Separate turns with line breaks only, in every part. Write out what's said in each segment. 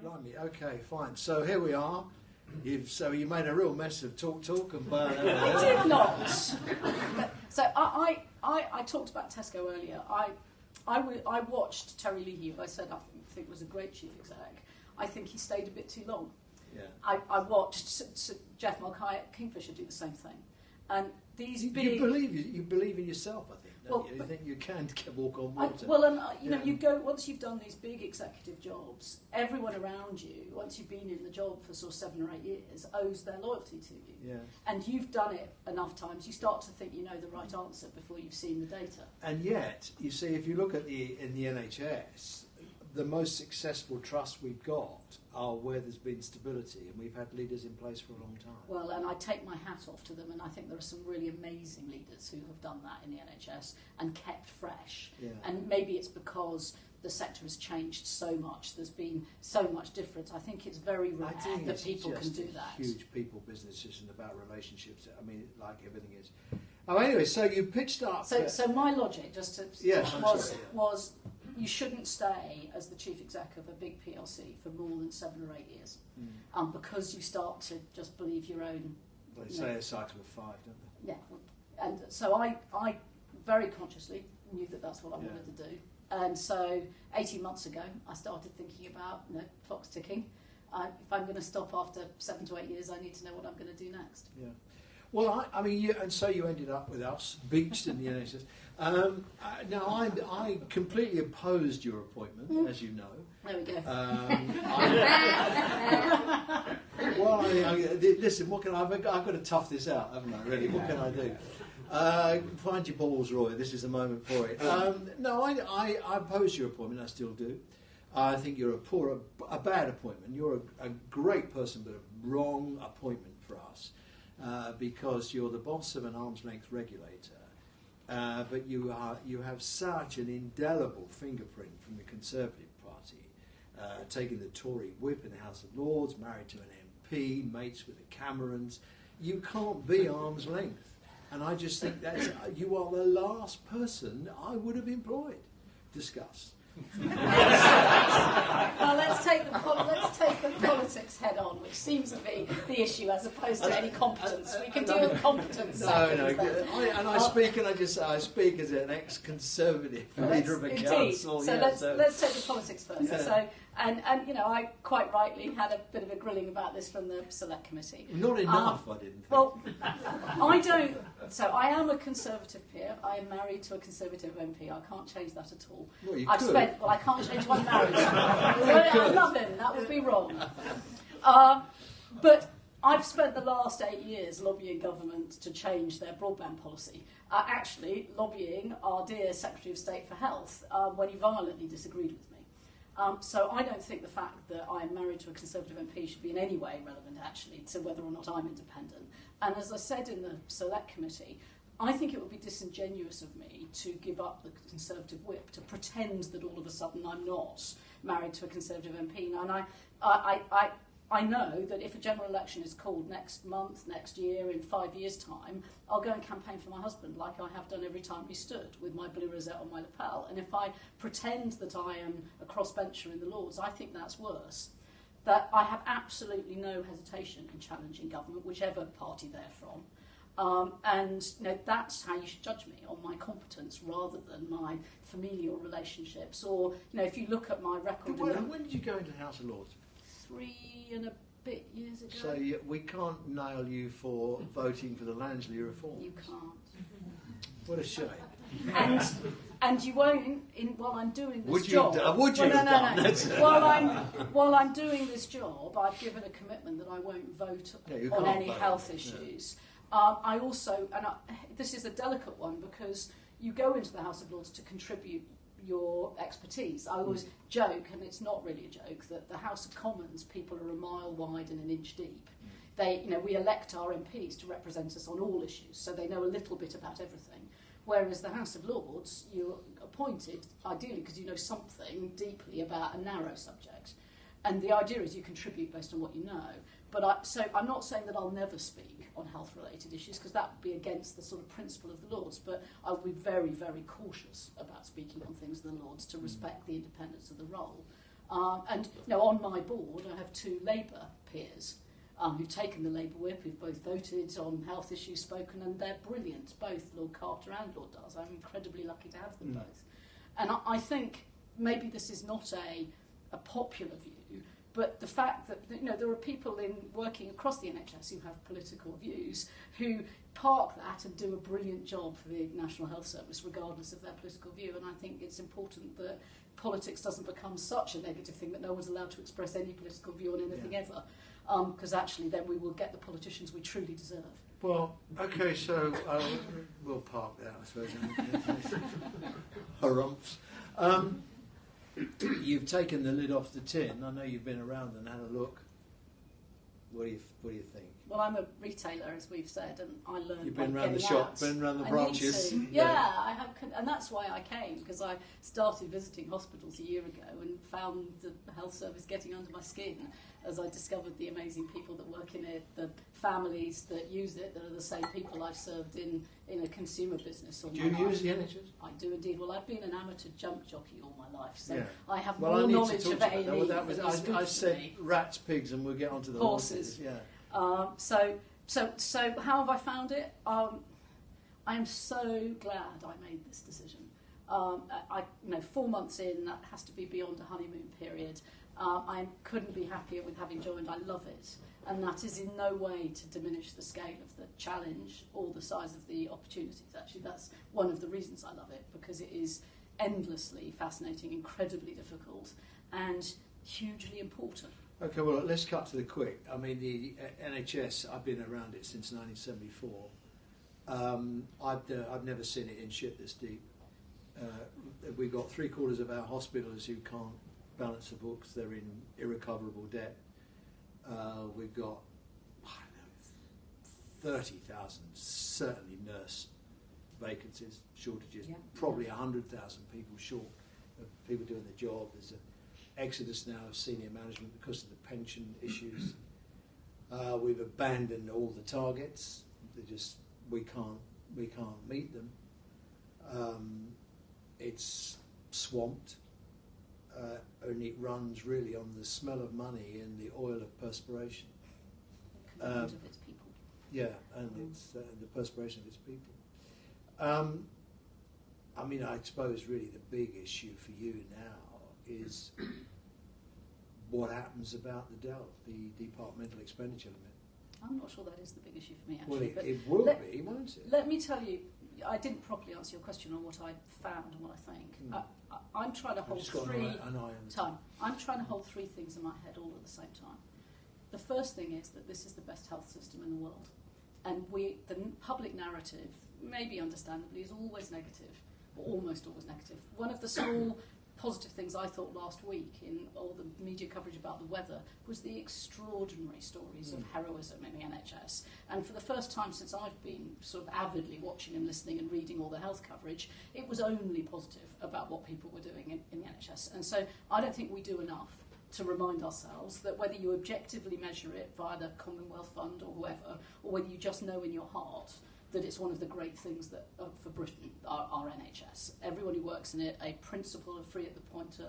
Blimey, okay, fine. So here we are. You made a real mess of talk and burn.
I did not. So I talked about Tesco earlier. I watched Terry Leahy, who I said I think was a great chief exec. I think he stayed a bit too long.
Yeah.
I watched Jeff Mulcahy at Kingfisher do the same thing. And these
you believe in yourself, I think. You think you can walk on water.
You go once you've done these big executive jobs. Everyone around you, once you've been in the job for sort of 7 or 8 years, owes their loyalty to you.
Yeah.
And you've done it enough times, you start to think you know the right answer before you've seen the data.
And yet, you see, if you look at in the NHS, the most successful trusts we've got are where there's been stability, and we've had leaders in place for a long time.
Well, and I take my hat off to them, and I think there are some really amazing leaders who have done that in the NHS and kept fresh.
Yeah.
And maybe it's because the sector has changed so much. There's been so much difference. I think it's very rare that people can do that.
Huge people business isn't about relationships. I mean, like everything is. Oh, anyway, so you pitched up.
So my logic, just to was you shouldn't stay as the chief exec of a big PLC for more than 7 or 8 years, because you start to just believe your own.
They say a cycle of 5, don't they?
Yeah, and so I very consciously knew that that's what I wanted to do, and so 18 months ago I started thinking about clock's ticking. If I'm going to stop after 7 to 8 years, I need to know what I'm going to do next.
Yeah. Well, I mean, so you ended up with us, beached in the NHS. Now, I completely opposed your appointment, as you know.
There we go.
Listen, what can I've got to tough this out, haven't I? Really, what can I do? Find your balls, Roy. This is the moment for it. No, I opposed your appointment. I still do. I think you're a bad appointment. You're a great person, but a wrong appointment for us. Because you're the boss of an arm's length regulator, but you have such an indelible fingerprint from the Conservative Party, taking the Tory whip in the House of Lords, married to an MP, mates with the Camerons. You can't be arm's length, and I just think that you are the last person I would have employed. Discuss.
Well, let's take the politics head on, which seems to be the issue as opposed to any competence. We can deal with competence.
I speak as an ex-Conservative leader of a council.
So let's take the politics first. Yeah. So I quite rightly had a bit of a grilling about this from the Select Committee.
Not enough, I didn't think.
Well, I don't. So I am a Conservative peer. I am married to a Conservative MP. I can't change that at all.
Well, you could.
I can't change my marriage. I love him. That would be wrong. But I've spent the last 8 years lobbying government to change their broadband policy. Actually, lobbying our dear Secretary of State for Health when he violently disagreed with me. So I don't think the fact that I'm married to a Conservative MP should be in any way relevant, actually, to whether or not I'm independent. And as I said in the Select Committee, I think it would be disingenuous of me to give up the Conservative whip, to pretend that all of a sudden I'm not married to a Conservative MP. And I know that if a general election is called next month, next year, in 5 years' time, I'll go and campaign for my husband like I have done every time we stood, with my blue rosette on my lapel. And if I pretend that I am a crossbencher in the Lords, I think that's worse. That I have absolutely no hesitation in challenging government, whichever party they're from. That's how you should judge me, on my competence rather than my familial relationships. Or, if you look at my record...
When did you go into the House of Lords?
3 and a bit years ago.
So we can't nail you for voting for the Langley reforms.
You can't.
What a shame.
And you won't while I'm doing this
would
job.
Would you have done?
While I'm doing this job, I've given a commitment that I won't vote on any health issues. I also, this is a delicate one because you go into the House of Lords to contribute your expertise. I always joke, and it's not really a joke, that the House of Commons people are a mile wide and an inch deep. We elect our MPs to represent us on all issues, so they know a little bit about everything. Whereas the House of Lords, you're appointed, ideally because you know something deeply about a narrow subject. And the idea is you contribute based on what you know. But I'm not saying that I'll never speak on health-related issues, because that would be against the sort of principle of the Lords. But I'll be very, very cautious about speaking on things in the Lords to respect the independence of the role. And on my board, I have 2 Labour peers who've taken the Labour whip, who've both voted on health issues, spoken, and they're brilliant, both Lord Carter and Lord Dawes. I'm incredibly lucky to have them both. And I think maybe this is not a popular view, but the fact that there are people working across the NHS who have political views who park that and do a brilliant job for the National Health Service regardless of their political view. And I think it's important that politics doesn't become such a negative thing that no one's allowed to express any political view on anything ever, because actually then we will get the politicians we truly deserve.
Well, okay, so we'll park that, I suppose. Harumphs. You've taken the lid off the tin. I know you've been around and had a look. What do you think?
Well, I'm a retailer, as we've said, and I learned.
You've been
by
around the
getting
shop,
out.
been around the
I
branches.
need to. Yeah, I have, and that's why I came, because I started visiting hospitals a year ago and found the health service getting under my skin as I discovered the amazing people that work in it, the families that use it, that are the same people I've served in a consumer business all
Do
my life.
you use the NHS?
I do indeed. Well, I've been an amateur jump jockey all my life, so
Yeah.
I have
Well,
more
I need
knowledge
to talk
of
to you
A&E
about that.
than is good
I
for
said
me.
rats, pigs, and we'll get onto the horses. Yeah.
So how have I found it? I am so glad I made this decision. 4 months in, that has to be beyond a honeymoon period. I couldn't be happier with having joined. I love it. And that is in no way to diminish the scale of the challenge or the size of the opportunities. Actually, that's one of the reasons I love it, because it is endlessly fascinating, incredibly difficult, and hugely important.
Okay, well, let's cut to the quick. I mean, the NHS, I've been around it since 1974. I've never seen it in shit this deep. We've got 3/4 of our hospitals who can't balance the books. They're in irrecoverable debt. We've got, 30,000, certainly nurse vacancies, shortages, probably 100,000 people short of people doing the job. There's an exodus now of senior management because of the pension issues. We've abandoned all the targets. We can't meet them. It's swamped, and it runs really on the smell of money and the oil of perspiration.
Of its people.
Yeah, and it's the perspiration of its people. I mean, I suppose really the big issue for you now is what happens about the DEL, the departmental expenditure limit.
I'm not sure that is the big issue for me,
Well,
actually.
it will be, won't it?
Let me tell you, I didn't properly answer your question on what I found and what I think. I'm trying to hold I'm trying to hold 3 things in my head all at the same time. The first thing is that this is the best health system in the world, and the public narrative, maybe understandably, is always negative, or almost always negative. One of the small positive things I thought last week in all the media coverage about the weather was the extraordinary stories of heroism in the NHS. And for the first time since I've been sort of avidly watching and listening and reading all the health coverage, it was only positive about what people were doing in the NHS. And so I don't think we do enough to remind ourselves that whether you objectively measure it via the Commonwealth Fund or whoever, or whether you just know in your heart that it's one of the great things that for Britain, our NHS. Everyone who works in it, a principle of free at the point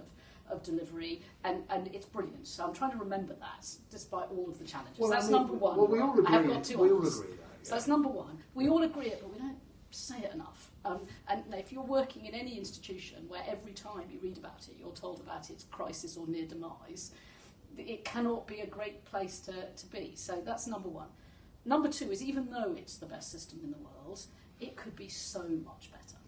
of delivery, and it's brilliant. So I'm trying to remember that, despite all of the challenges.
Well,
that's number one.
Well, we all agree.
I have got 2
we all
others.
agree that. Yeah.
So that's number one. We all agree it, but we don't say it enough. And if you're working in any institution where every time you read about it, you're told about its crisis or near demise, it cannot be a great place to be. So that's number one. Number 2 is, even though it's the best system in the world, it could be so much better.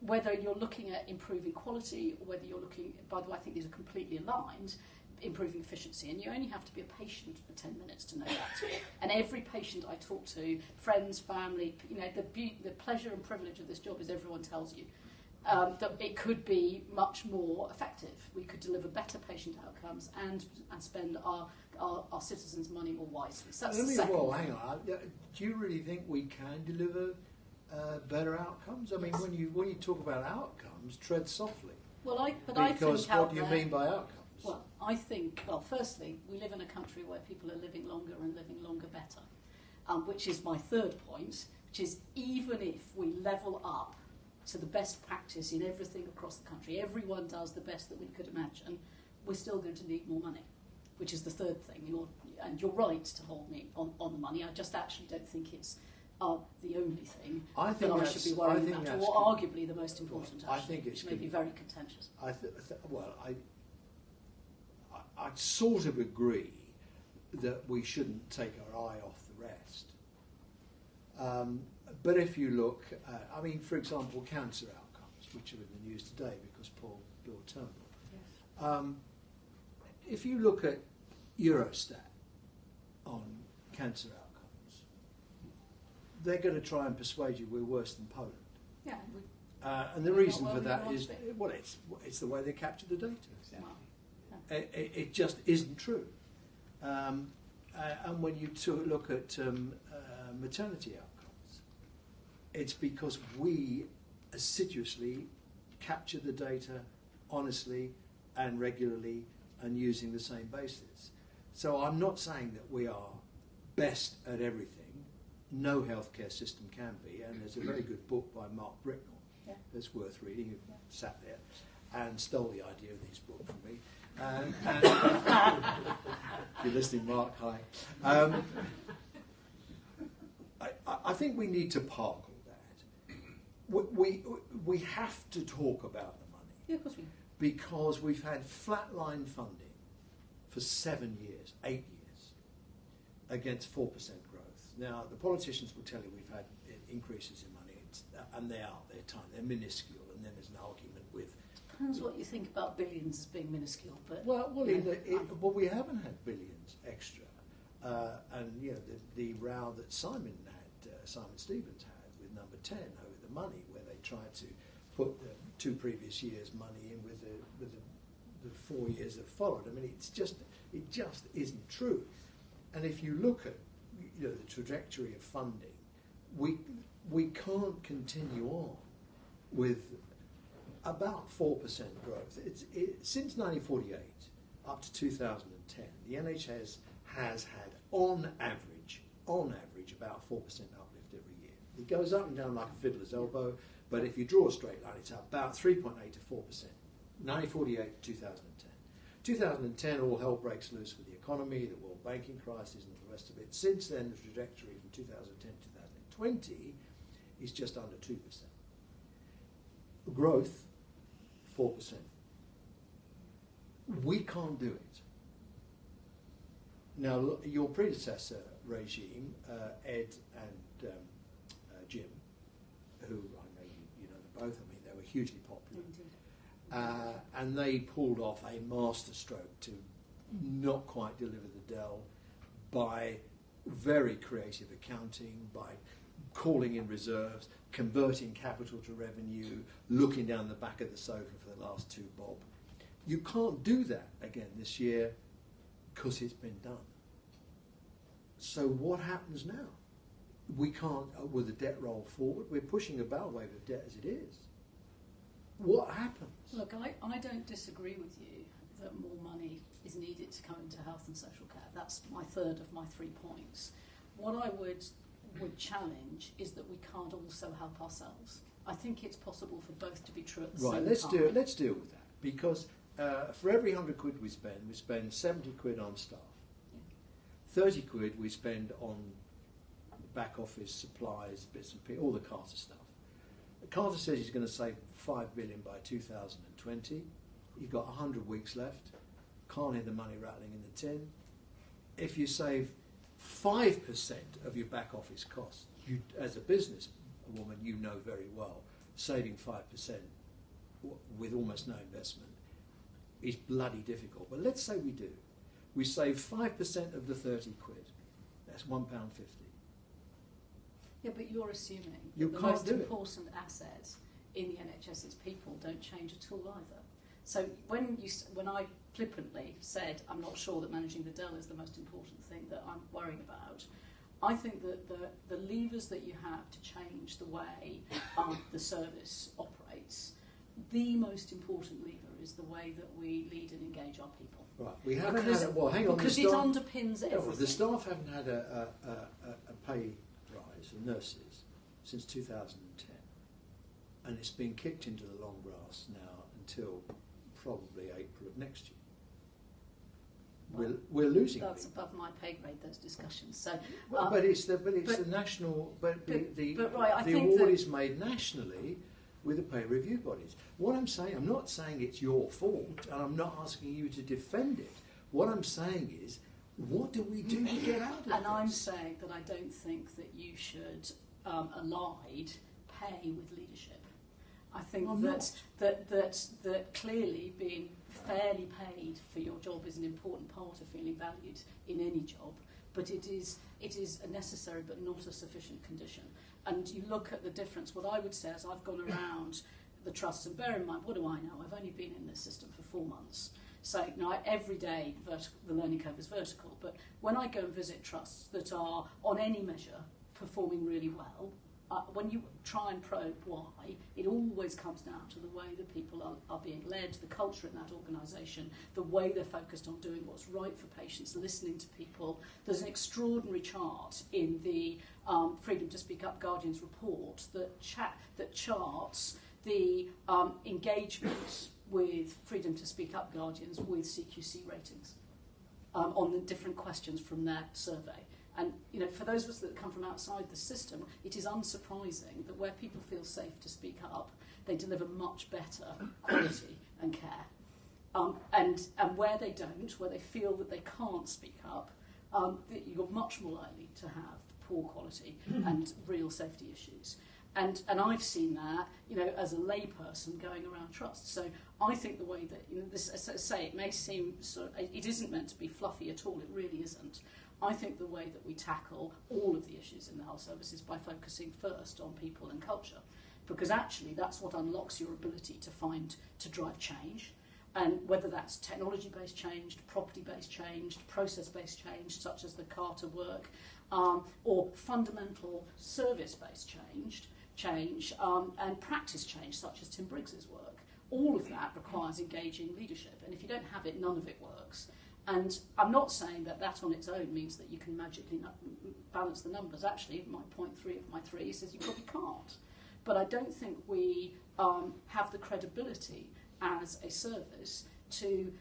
Whether you're looking at improving quality, or whether you're looking, by the way, I think these are completely aligned, improving efficiency. And you only have to be a patient for 10 minutes to know that. And every patient I talk to, friends, family, the pleasure and privilege of this job is everyone tells you that it could be much more effective. We could deliver better patient outcomes and spend our citizens' money more wisely. So that's the second.
Well, hang on. Do you really think we can deliver better outcomes? I mean, when you talk about outcomes, tread softly.
Well, I think
because what do you mean by outcomes?
Well, firstly, we live in a country where people are living longer and living longer better, which is my third point, which is even if we level up to the best practice in everything across the country, everyone does the best that we could imagine, we're still going to need more money, which is the third thing. You're right to hold me on the money. I just actually don't think it's the only thing
I think
that I should be worrying about, or arguably the most important.
I think it's
which may be very contentious.
I sort of agree that we shouldn't take our eye off the rest. But if you look, for example, cancer outcomes, which are in the news today because Paul Bill terminal. Yes. If you look at Eurostat on cancer outcomes, they're going to try and persuade you we're worse than Poland.
Yeah.
And the reason for that is, it's the way they capture the data. Yeah. It just isn't true. And when you look at maternity outcomes, it's because we assiduously capture the data honestly and regularly and using the same basis. So I'm not saying that we are best at everything. No healthcare system can be, and there's a very good book by Mark Bricknell that's worth reading, who sat there and stole the idea of this book from me. And if you're listening, Mark, hi. I think we need to park all that. We have to talk about the money.
Yeah, of course we do.
Because we've had flatline funding for 7 years, 8 years, against 4% growth. Now, the politicians will tell you we've had increases in money, and they're minuscule, and then there's an argument with...
Depends what you think about billions as being minuscule, but...
Well, we haven't had billions extra. And, the row that Simon Stevens had with Number 10 over the money, where they tried to put the 2 previous years' money in with the 4 years that followed. It just isn't true. And if you look at the trajectory of funding, we can't continue on with about 4% growth. Since 1948 up to 2010, the NHS has had on average about 4% uplift every year. It goes up and down like a fiddler's elbow. But if you draw a straight line, it's about 3.8 to 4%, 1948 to 2010. 2010, all hell breaks loose with the economy, the world banking crisis, and the rest of it. Since then, the trajectory from 2010 to 2020 is just under 2%. Growth, 4%. We can't do it. Now, your predecessor regime, Ed and Jim, who both, they were hugely popular. And they pulled off a masterstroke to not quite deliver the Dell by very creative accounting, by calling in reserves, converting capital to revenue, looking down the back of the sofa for the last 2 bob. You can't do that again this year because it's been done. So what happens now? We can't, with the debt roll forward, we're pushing a bow wave of debt as it is. What happens?
Look, I don't disagree with you that more money is needed to come into health and social care. That's my third of my 3 points. What I would challenge is that we can't also help ourselves. I think it's possible for both to be true at the same time.
Right, let's deal with that. Because for every 100 quid we spend 70 quid on staff. Yeah. 30 quid we spend on back office supplies, bits and pieces, all the Carter stuff. Carter says he's going to save 5 billion by 2020. You've got 100 weeks left. Can't hear the money rattling in the tin. If you save 5% of your back office costs, you, as a business woman, you know very well, saving 5% with almost no investment is bloody difficult. But let's say we do. We save 5% of the 30 quid. That's £1.50.
Yeah, but you're assuming
you
that the most important asset in the NHS is people don't change at all either. So when I flippantly said I'm not sure that managing the Dell is the most important thing that I'm worrying about, I think that the levers that you have to change the way the service operates, the most important lever is the way that we lead and engage our people.
Right, we haven't had it. Well, hang on.
Because it underpins everything.
Well, the staff haven't had a pay rise for nurses since 2010, and it's been kicked into the long grass now until probably April of next year. we're losing.
That's above my pay grade, those discussions. So,
but it's the national. But the
think
award is made nationally with the pay review bodies. What I'm saying, I'm not saying it's your fault, and I'm not asking you to defend it. What I'm saying is, what do we do to get out of it?
And I'm saying that I don't think that you should allied pay with leadership. I think that clearly being fairly paid for your job is an important part of feeling valued in any job, but it is a necessary but not a sufficient condition. And you look at the difference. What I would say is I've gone around the trusts, and bear in mind, what do I know? I've only been in this system for 4 months. So now every day the learning curve is vertical, but when I go and visit trusts that are on any measure performing really well, when you try and probe why, it always comes down to the way that people are being led, the culture in that organisation, the way they're focused on doing what's right for patients, listening to people. There's an extraordinary chart in the Freedom to Speak Up Guardians report that charts the engagement with Freedom to Speak Up Guardians with CQC ratings on the different questions from that survey. And for those of us that come from outside the system, it is unsurprising that where people feel safe to speak up, they deliver much better quality and care. And where they don't, where they feel that they can't speak up, you're much more likely to have poor quality and real safety issues. And I've seen that, as a layperson going around trusts. So I think the way that, this, as I say, it may seem it isn't meant to be fluffy at all. It really isn't. I think the way that we tackle all of the issues in the health service is by focusing first on people and culture, because actually that's what unlocks your ability to drive change. And whether that's technology-based change, property-based change, process-based change, such as the Carter work, or fundamental service-based change, and practice change, such as Tim Briggs's work. All of that requires engaging leadership, and if you don't have it, none of it works. And I'm not saying that on its own means that you can magically balance the numbers. Actually, my point 3 of my 3 says you probably can't. But I don't think we have the credibility as a service to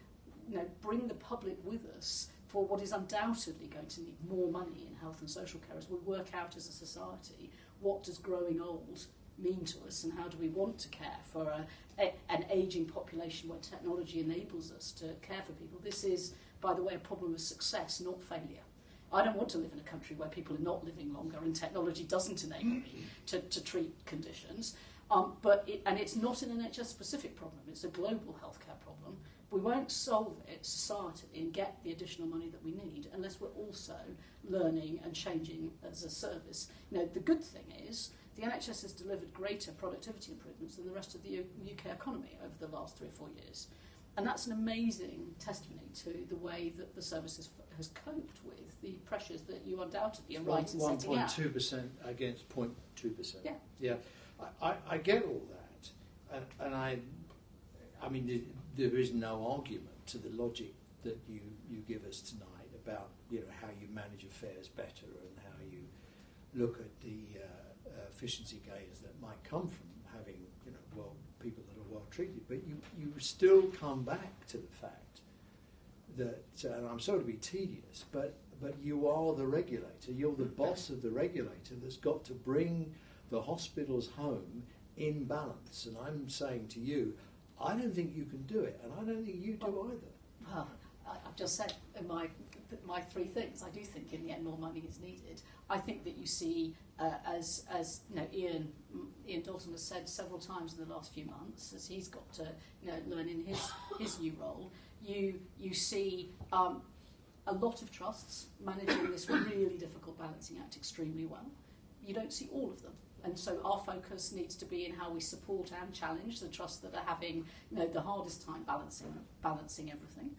bring the public with us for what is undoubtedly going to need more money in health and social care as we work out as a society what does growing old mean to us, and how do we want to care for an ageing population where technology enables us to care for people. This is, by the way, a problem of success, not failure. I don't want to live in a country where people are not living longer and technology doesn't enable me to treat conditions. And it's not an NHS-specific problem, it's a global healthcare problem. We won't solve it societally and get the additional money that we need unless we're also learning and changing as a service. The good thing is the NHS has delivered greater productivity improvements than the rest of the UK economy over the last 3 or 4 years. And that's an amazing testimony to the way that the service has coped with the pressures that you undoubtedly are right in setting out.
1.2% against 0.2%.
Yeah.
I get all that. And I mean, there is no argument to the logic that you give us tonight about how you manage affairs better and how you look at the efficiency gains that might come from having people that are well treated. But you still come back to the fact that, and I'm sorry to be tedious, but you are the regulator. You're the boss of the regulator that's got to bring the hospitals home in balance. And I'm saying to you, I don't think you can do it, and I don't think you do either.
Well, I've just said in my 3 things. I do think in the end more money is needed. I think that you see, as Ian Dalton has said several times in the last few months, as he's got to learn in his new role, you see a lot of trusts managing this really difficult balancing act extremely well. You don't see all of them. And so our focus needs to be in how we support and challenge the trusts that are having the hardest time balancing everything.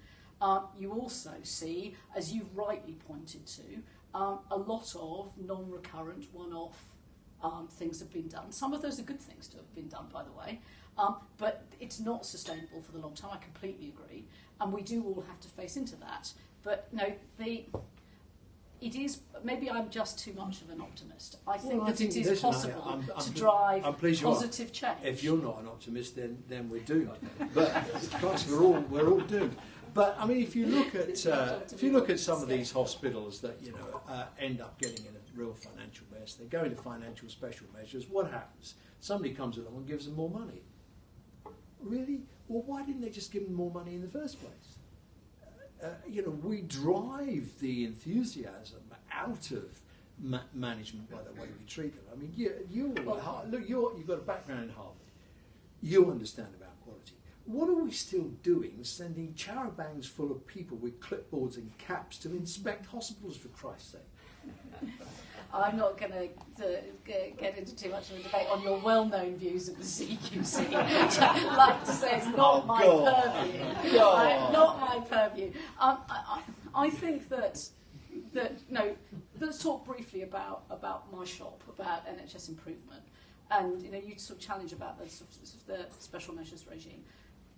You also see, as you've rightly pointed to, a lot of non-recurrent, one-off things have been done. Some of those are good things to have been done, by the way, but it's not sustainable for the long term. I completely agree, and we do all have to face into that. But it is, maybe I'm just too much of an optimist. I think that it is possible to drive positive change.
If you're not an optimist, then we're doomed. But Christ, we're all doomed. But I mean, if you look at some of these hospitals that end up getting in a real financial mess, they go into financial special measures. What happens? Somebody comes along and gives them more money. Really? Well, why didn't they just give them more money in the first place? We drive the enthusiasm out of management by the way we treat them. I mean, you've got a background in Harvard. You understand about quality. What are we still doing, sending charabangs full of people with clipboards and caps to inspect hospitals, for Christ's sake?
I'm not going to get into too much of a debate on your well-known views of the CQC, which I'd like to say is not my purview. Not my purview. I think that no. Let's talk briefly about my shop, about NHS improvement, and you sort of challenge about the special measures regime.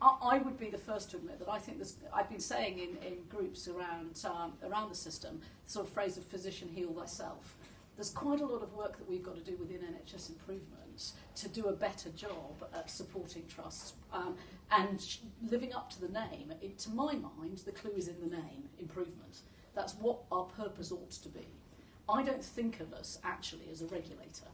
I would be the first to admit that I think this. I've been saying in groups around the system, the sort of phrase of physician heal thyself. There's quite a lot of work that we've got to do within NHS improvements to do a better job at supporting trusts and living up to the name. To my mind, the clue is in the name, improvement. That's what our purpose ought to be. I don't think of us actually as a regulator.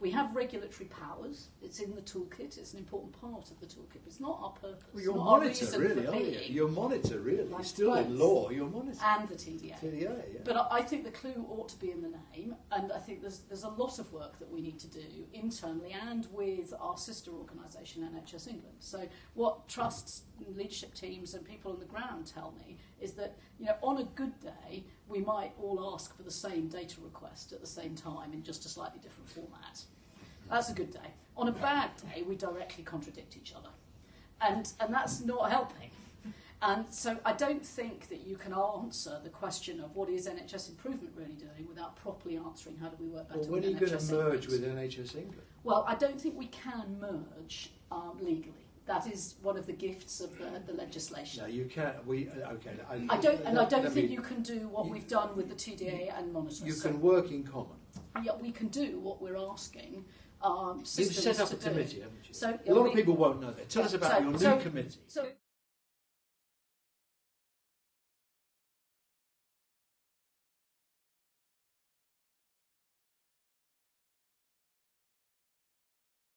We have regulatory powers. It's in the toolkit. It's an important part of the toolkit. It's not our purpose.
Well, you're monitor, really, aren't you? You're monitor, really. Like still in law, you're monitor.
And the TDA.
TDA, yeah.
But I think the clue ought to be in the name, and I think there's a lot of work that we need to do internally and with our sister organisation, NHS England. So what trusts, leadership teams and people on the ground tell me is that on a good day, we might all ask for the same data request at the same time in just a slightly different format. That's a good day. On a bad day, we directly contradict each other. And that's not helping. And so I don't think that you can answer the question of what is NHS improvement really doing without properly answering how do we work better with NHS England.
When are you going to merge with NHS England?
Well, I don't think we can merge legally. That is one of the gifts of the legislation.
No, you can't.
I don't think you can do what we've done with the TDA and monitors.
You can work in common.
Yeah, we can do what we're asking.
You've set up a committee, haven't you?
So,
a lot of people won't know that. Tell us about your new committee.